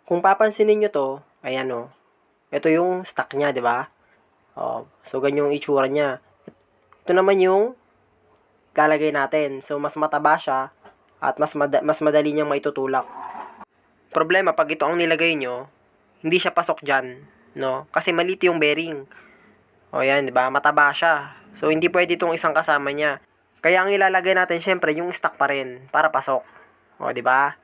Kung papansinin nyo to, ayan o. Ito yung stock niya, di ba? So, ganyan yung itsura niya. Ito naman yung lalagay natin. So, mas mataba siya at mas madali niyang maitutulak. Problema, pag ito ang nilagay nyo, hindi siya pasok dyan. No? Kasi maliit yung bearing. O yan, di ba? Mataba siya. So, hindi pwede itong isang kasama niya. Kaya ang ilalagay natin, syempre, yung stock pa rin para pasok. O, di ba?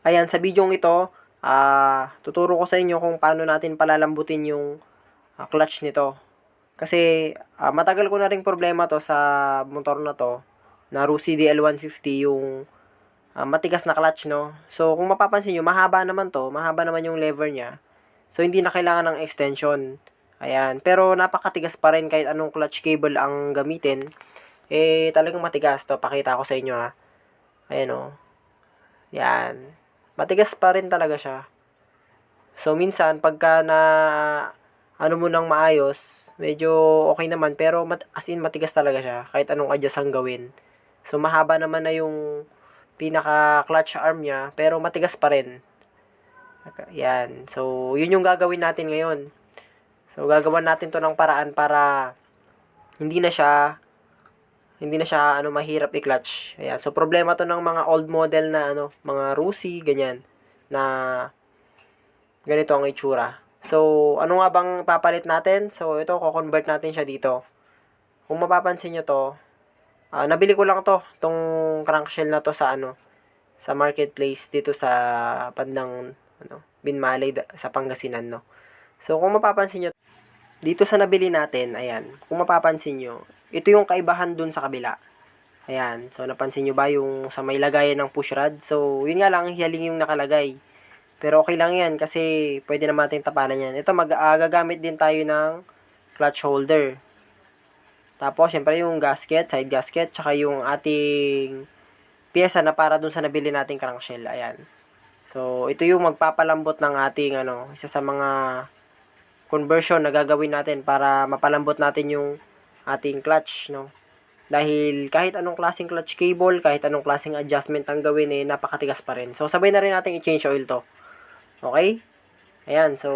Ayan, sa video ito, tuturo ko sa inyo kung paano natin palalambutin yung clutch nito. Kasi matagal ko na ring problema to sa motor na to, na Rusi DL150, yung matigas na clutch, no. So kung mapapansin nyo, mahaba naman yung lever niya. So hindi na kailangan ng extension. Ayan, pero napakatigas pa rin kahit anong clutch cable ang gamitin. Talagang matigas to. Pakita ko sa inyo, ha. Ayan, oh. Yan. Matigas pa rin talaga siya. So minsan pagka na ano mo nang maayos, medyo okay naman, pero as in matigas talaga siya kahit anong adjust ang gawin. So mahaba naman na yung pinaka clutch arm niya, pero matigas pa rin. Yan. So yun yung gagawin natin ngayon. So gagawan natin to ng paraan para hindi na siya mahirap i-clutch. Ayan. So problema to ng mga old model na mga Rusi, ganyan, na ganito ang itsura. So ano nga bang papalit natin? So ito, ko-convert natin siya dito. Kung mapapansin nyo to, nabili ko lang tong crankshell na to sa sa marketplace dito sa bandang Binmalay sa Pangasinan, no. So kung mapapansin nyo dito sa nabili natin, ayan, kung mapapansin nyo, ito yung kaibahan dun sa kabila. Ayan. So, napansin nyo ba yung sa may lagayan ng push rod? So, yun nga lang, hiyaling yung nakalagay. Pero okay lang yan kasi pwede naman natin tapalan yan. Ito, gagamit din tayo ng clutch holder. Tapos, syempre yung gasket, side gasket, tsaka yung ating pyesa na para dun sa nabili nating crankshell. Ayan. So, ito yung magpapalambot ng ating, isa sa mga conversion na gagawin natin para mapalambot natin yung ating clutch, no. Dahil kahit anong klaseng clutch cable, kahit anong klaseng adjustment ang gawin, napakatigas pa rin. So sabay na rin natin i-change oil to. Okay? Ayan, so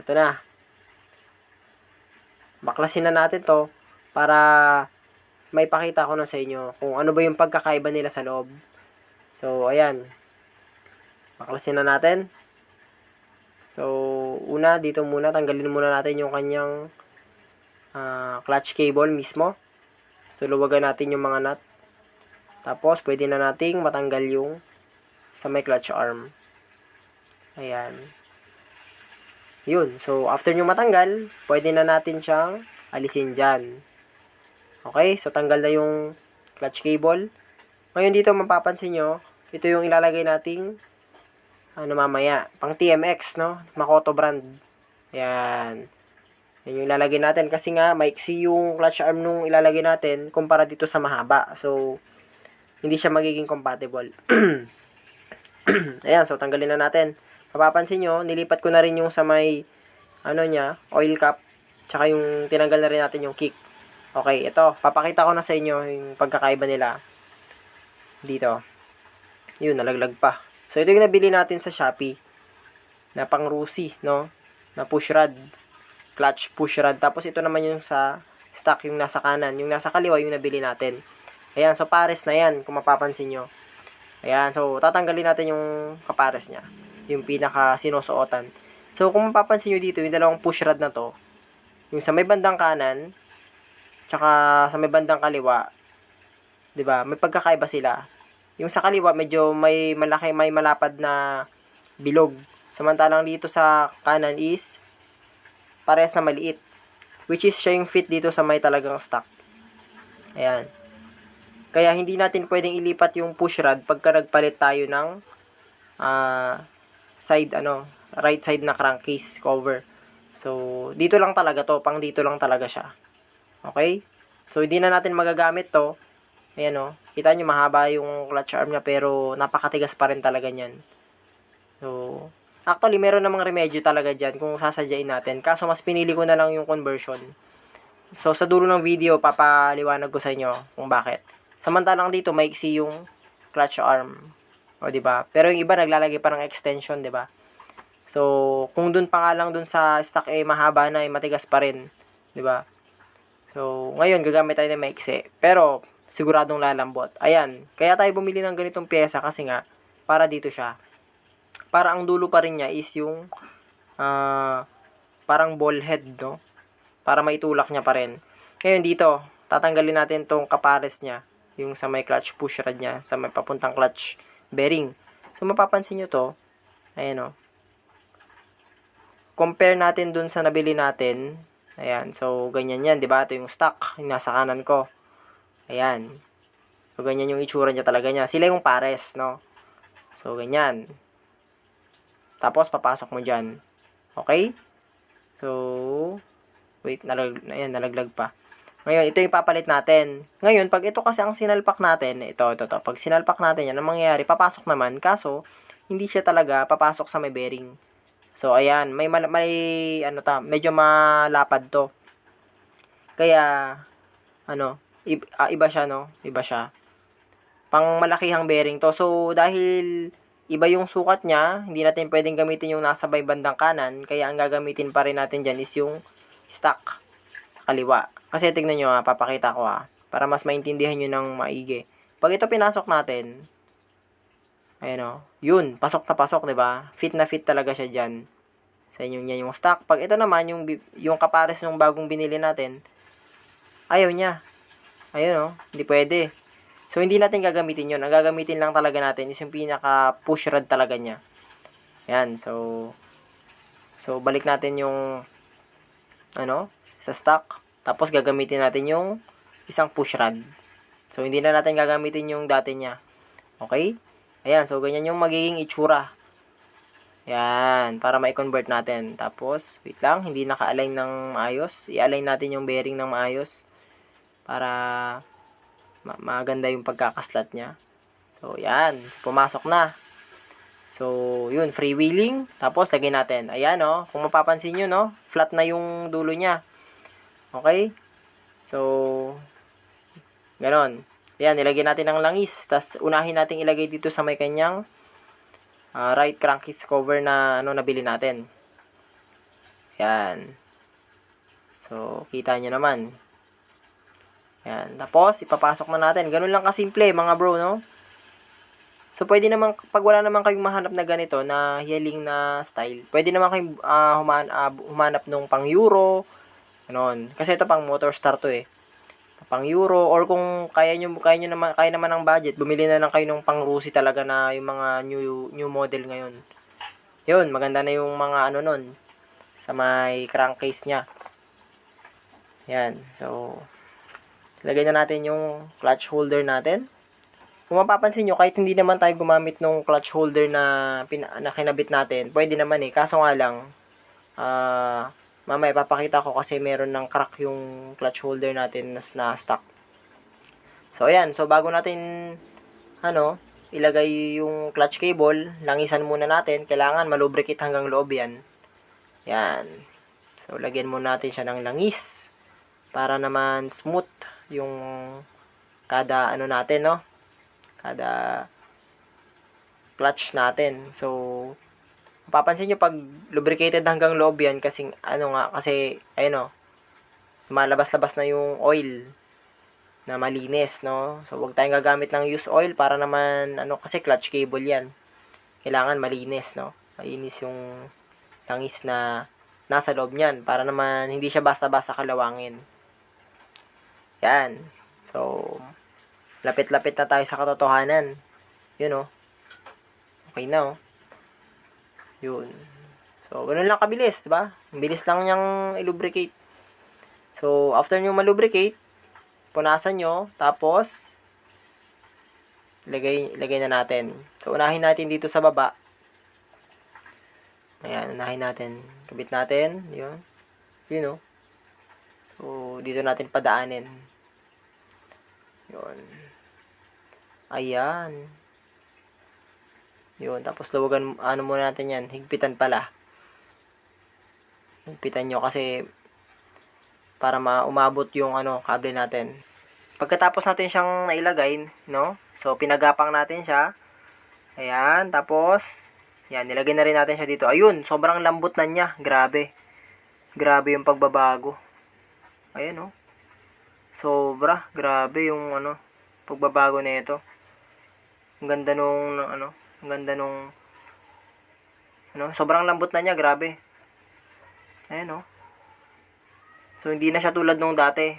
ito na. Baklasin na natin to para maipakita ko na sa inyo kung ano ba yung pagkakaiba nila sa loob. So ayan. Baklasin na natin. So una, dito muna tanggalin muna natin yung kanyang clutch cable mismo. So, luwagan natin yung mga nut. Tapos, pwede na nating matanggal yung sa may clutch arm. Ayan. Yun. So, after nyo matanggal, pwede na natin siyang alisin dyan. Okay? So, tanggal na yung clutch cable. Ngayon dito, mapapansin nyo, ito yung ilalagay nating mamaya. Pang TMX, no? Makoto brand. Ayan. Yan yung ilalagay natin kasi nga maiksi yung clutch arm nung ilalagay natin kumpara dito sa mahaba. So hindi siya magiging compatible. Ayan, so tanggalin na natin. Mapapansin nyo, nilipat ko na rin yung sa may oil cap, tsaka yung tinanggal na rin natin yung kick. Okay, ito, papakita ko na sa inyo yung pagkakaiba nila dito. Yun, nalaglag pa. So ito yung nabili natin sa Shopee na pang Rusi, no, na push rod, clutch push rod. Tapos ito naman yung sa stock, yung nasa kanan. Yung nasa kaliwa yung nabili natin. Ayan, so pares na yan kung mapapansin nyo. Ayan, so tatanggalin natin yung kapares nya, yung pinaka sinusuotan. So kung mapapansin nyo dito, yung dalawang push rod na to, yung sa may bandang kanan tsaka sa may bandang kaliwa, 'di ba? May pagkakaiba sila. Yung sa kaliwa medyo may malapad na bilog. Samantalang dito sa kanan is parehas na maliit, which is siya yung fit dito sa may talagang stock. Ayan. Kaya hindi natin pwedeng ilipat yung push rod pagka nagpalit tayo ng right side na crankcase cover. So, dito lang talaga to, dito lang talaga siya. Okay? So, hindi na natin magagamit to. Ayan, Kita nyo, mahaba yung clutch arm niya, pero napakatigas pa rin talaga niyan. So, actually, meron namang remedyo talaga dyan kung sasadyain natin. Kaso, mas pinili ko na lang yung conversion. So, sa dulo ng video, papaliwanag ko sa inyo kung bakit. Samantalang dito, maiksi yung clutch arm. O, diba? Pero yung iba, naglalagay pa ng extension, diba? So, kung dun pa nga lang dun sa stock, mahaba na, matigas pa rin. Diba? So, ngayon, gagamit tayo ng maiksi. Pero, siguradong lalambot. Ayan. Kaya tayo bumili ng ganitong pyesa kasi nga, para dito siya. Para ang dulo pa rin niya is yung, parang ball head, no? Para maitulak niya pa rin. Ngayon, dito, tatanggalin natin tong kapares niya. Yung sa may clutch push rod niya. Sa may papuntang clutch bearing. So, mapapansin nyo to. Ayan, o. Compare natin dun sa nabili natin. Ayan, so ganyan yan, 'di ba? Ito yung stock, yung nasa kanan ko. Ayan. So ganyan yung itsura niya talaga niya. Sila yung pares, no? So ganyan. Tapos papasok mo diyan. Okay? So wait, nalaglag pa. Ngayon, ito yung papalit natin. Ngayon, pag ito kasi ang sinalpak natin, ito. Pag sinalpak natin yan, ang mangyayari, papasok naman. Kaso, hindi siya talaga papasok sa may bearing. So, ayan, medyo malapad to. Kaya, iba siya, no? Iba siya. Pang malakihang bearing to. So, dahil iba yung sukat niya, hindi natin pwedeng gamitin yung nasa may bandang kanan. Kaya, ang gagamitin pa rin natin dyan is yung stock sa kaliwa. Kasi, tignan nyo, papakita ko, para mas maintindihan nyo ng maigi. Pag ito pinasok natin, ayan, yun, pasok na pasok, 'di ba? Fit na fit talaga siya diyan. Sa inyo niya yung stock. Pag ito naman yung kapares ng bagong binili natin, ayaw niya. Ayun, hindi pwede. So hindi natin gagamitin 'yon. Ang gagamitin lang talaga natin is yung pinaka push rod talaga niya. Yan, so balik natin yung sa stock. Tapos gagamitin natin yung isang push rod. So hindi na natin gagamitin yung dati niya. Okay? Ayan, so ganyan yung magiging itsura. Yan, para ma-convert natin. Tapos, wait lang, hindi naka-align ng maayos. I-align natin yung bearing ng maayos para maganda yung pagkakaslat niya. So, yan, pumasok na. So, yun, freewheeling. Tapos, lagyan natin. Ayan, kung mapapansin nyo, flat na yung dulo niya. Okay? So, ganon. Yan, nilagyan natin ng langis. Tapos, unahin natin ilagay dito sa may kanyang right crankcase cover na nabili natin. Yan. So, kita nyo naman. Yan. Tapos, ipapasok na natin. Ganun lang kasimple, mga bro, no? So, pwede naman, pag wala naman kayong mahanap na ganito, na healing na style, pwede naman kayong humanap nung pang Euro, ganon. Kasi ito pang motor star to, pang Euro, or kung kaya naman ng budget, bumili na lang kayo ng pang Rusi talaga na yung mga new model ngayon. Yun, maganda na yung mga nun sa may crankcase niya. Yan, so lagay na natin yung clutch holder natin. Kung mapapansin nyo, kahit hindi naman tayo gumamit ng clutch holder na kinabit natin, pwede naman kaso nga lang mamaya papakita ko kasi meron ng crack yung clutch holder natin na stock. So ayan, so bago natin ilagay yung clutch cable, langisan muna natin. Kailangan malubricate hanggang loob yan. Yan. So lagyan muna natin siya ng langis para naman smooth yung kada natin, kada clutch natin. So papansin nyo pag lubricated hanggang loob yan kasi ayun lumalabas-labas na yung oil na malinis, no? So wag tayong gagamit ng used oil para naman kasi clutch cable yan. Kailangan malinis, no? Malinis yung langis na nasa loob niyan para naman hindi siya basta-basta kalawangin. Yan. So lapit-lapit na tayo sa katotohanan. Yun, okay na, Yun. So, ganun lang kabilis, diba? Ang bilis lang niyang i-lubricate. So, after nyo malubricate, punasan nyo, tapos, ilagay na natin. So, unahin natin dito sa baba. Ayan, unahin natin. Kabit natin. Yun. Yun, So, dito natin padaanin. Yun. Ayan. Yun, tapos luwagan, ano muna natin yan, higpitan pala. Higpitan nyo kasi para umabot yung kable natin. Pagkatapos natin siyang nailagay, no? So, pinagapang natin siya. Ayan, tapos, yan, nilagay na rin natin siya dito. Ayun, sobrang lambot na niya. Grabe. Grabe yung pagbabago. Ayan, oh. Sobra, grabe yung pagbabago na ito. Ang ganda nung ang ganda nung sobrang lambot na niya, grabe. Ayan, oh. So hindi na siya tulad nung dati.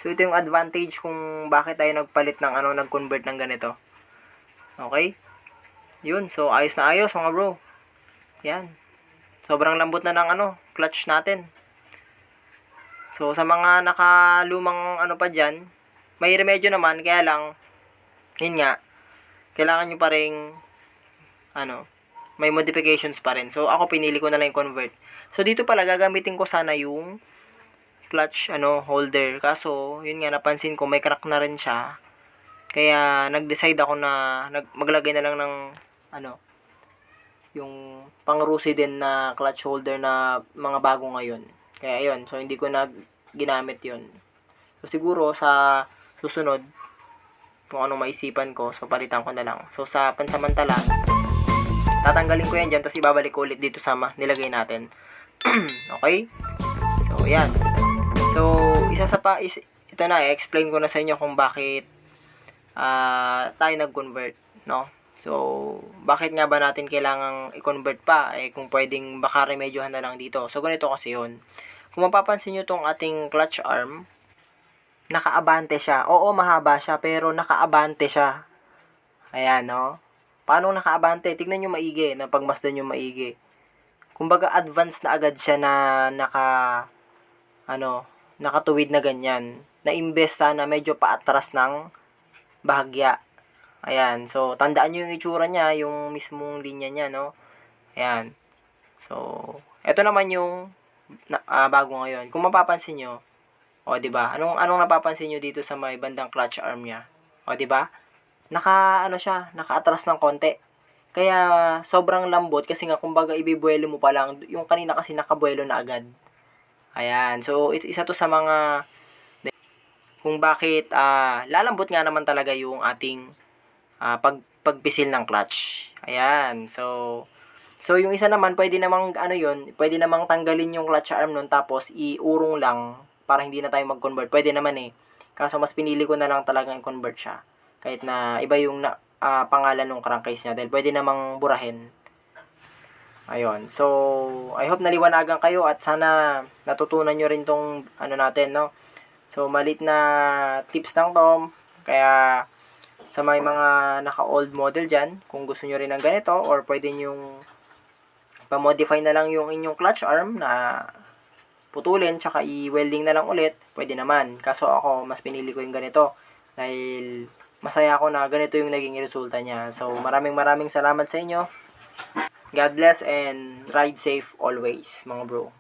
So ito yung advantage kung bakit tayo nagpalit ng nag-convert ng ganito. Okay? Yun, so ayos na ayos mga bro. Yan. Sobrang lambot na ng clutch natin. So sa mga nakalumang pa diyan, may remedyo naman, kaya lang yun nga, kailangan nyo pa ring may modifications pa rin. So ako pinili ko na lang yung convert. So dito pala gagamitin ko sana yung clutch holder, kaso yun nga, napansin ko may crack na rin siya, kaya nag-decide ako na maglagay na lang ng yung pang-Rusi din na clutch holder na mga bago ngayon. Kaya ayun, so hindi ko na ginamit yun. So siguro sa susunod, kung anong maisipan ko, so palitan ko na lang. So sa pansamantala, tatanggalin ko yan dyan, tapos ibabalik ko ulit dito sa nilagay natin. Okay? So yan. So isa sa ito na, i-explain ko na sa inyo kung bakit tayo nag-convert, no? So bakit nga ba natin kailangang i-convert pa, kung pwedeng baka remedyohan na lang dito. So ganito kasi yun. Kung mapapansin nyo tong ating clutch arm, nakaabante siya. Oo, mahaba siya, pero nakaabante siya. Ayan, no? Paano nakaabante? Tignan nyo maigi, na pagmasdan nyo maigi. Kumbaga, advance na agad siya na nakatuwid na ganyan. Na imbes na medyo paatras ng bahagya. Ayan, so, tandaan nyo yung itsura niya, yung mismong linya niya, no? Ayan. So, eto naman yung bago ngayon. Kung mapapansin nyo, o, di ba? Anong napapansin nyo dito sa may bandang clutch arm niya? O, di ba? Nakaatras ng konti. Kaya sobrang lambot kasi nga kumbaga ibibuelo mo pa lang, yung kanina kasi nakabuelo na agad. Ayan. So isa to sa mga kung bakit lalambot nga naman talaga yung ating pagpisil ng clutch. Ayan. So yung isa naman pwede namang pwede namang tanggalin yung clutch arm nun tapos iurong lang para hindi na tayo mag-convert. Pwede naman Kaso mas pinili ko na lang talagang i-convert siya. Kahit na iba yung pangalan ng crankcase niya dahil pwede namang burahin. Ayun. So, I hope naliwanagan kayo at sana natutunan nyo rin tong natin, no? So, malit na tips lang to. Kaya, sa may mga naka-old model dyan, kung gusto nyo rin ng ganito or pwede nyong pa-modify na lang yung inyong clutch arm na putulin tsaka i-welding na lang ulit, pwede naman. Kaso ako, mas pinili ko yung ganito dahil masaya ako na ganito yung naging resulta niya. So, maraming salamat sa inyo. God bless and ride safe always, mga bro.